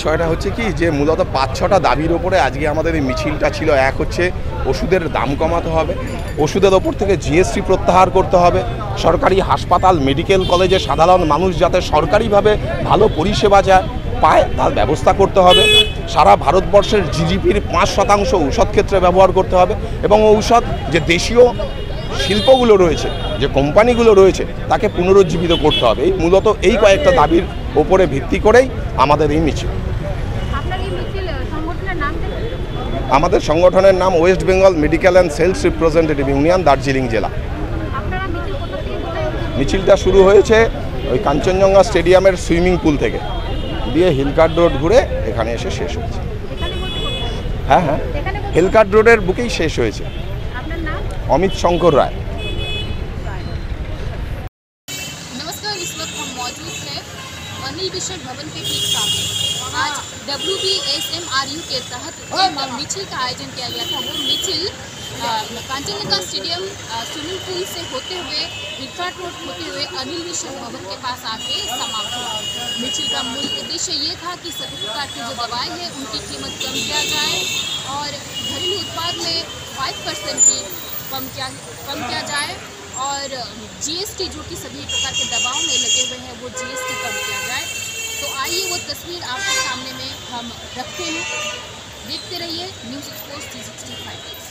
বিষয়টা হচ্ছে কি যে মূলত ৫-৬টা দাবির ওপরে আজকে আমাদের এই মিছিলটা ছিল। এক হচ্ছে ওষুধের দাম কমাতে হবে, ওষুধের ওপর থেকে জিএসটি প্রত্যাহার করতে হবে, সরকারি হাসপাতাল মেডিকেল কলেজে সাধারণ মানুষ যাতে সরকারিভাবে ভালো পরিষেবা পায় তার ব্যবস্থা করতে হবে। সারা ভারতবর্ষের জিডিপির ৫% ঔষধ ক্ষেত্রে ব্যবহার করতে হবে এবং ঔষধ যে দেশীয় শিল্পগুলো রয়েছে, যে কোম্পানিগুলো রয়েছে তাকে পুনরুজ্জীবিত করতে হবে। এই মূলত এই কয়েকটা দাবির ওপরে ভিত্তি করেই আমাদের এই মিছিল। আমাদের সংগঠনের নাম West Bengal medical and sales representative union, Darjeeling জেলা। মিছিলটা শুরু হয়েছে ওই কাঞ্চনজঙ্ঘা স্টেডিয়ামের সুইমিং পুল থেকে, দিয়ে হিলকার্ট রোড ঘুরে এখানে এসে শেষ হয়েছে। হ্যাঁ, হিলকার্ট রোডের বুকেই শেষ হয়েছে। अमित शंकर राय। नमस्कार, इस वक्त हम मौजूद हैं अनिल विश्व भवन के ठीक सामने। आज WBSMRU के तहत मिছিল का आयोजन किया गया था। वो मिছিল कांचनजंगा स्टेडियम स्विमिंग पूल से होते हुए हिलकार्ट रोड होते हुए अनिल विश्व भवन के पास आके समाप्त हुआ। मिছিল का मूल उद्देश्य ये था कि सभी प्रकार की जो दवाएं हैं उनकी कीमत कम किया जाए और घरेलू उत्पाद में 5% की कम किया जाए और जीएसटी जो कि सभी प्रकार के दवाओं में लगे हुए हैं वो जीएसटी कम किया जाए। तो आइए वो तस्वीर आपके सामने में हम रखते हैं, देखते रहिए न्यूज़ एक्सपोज 365।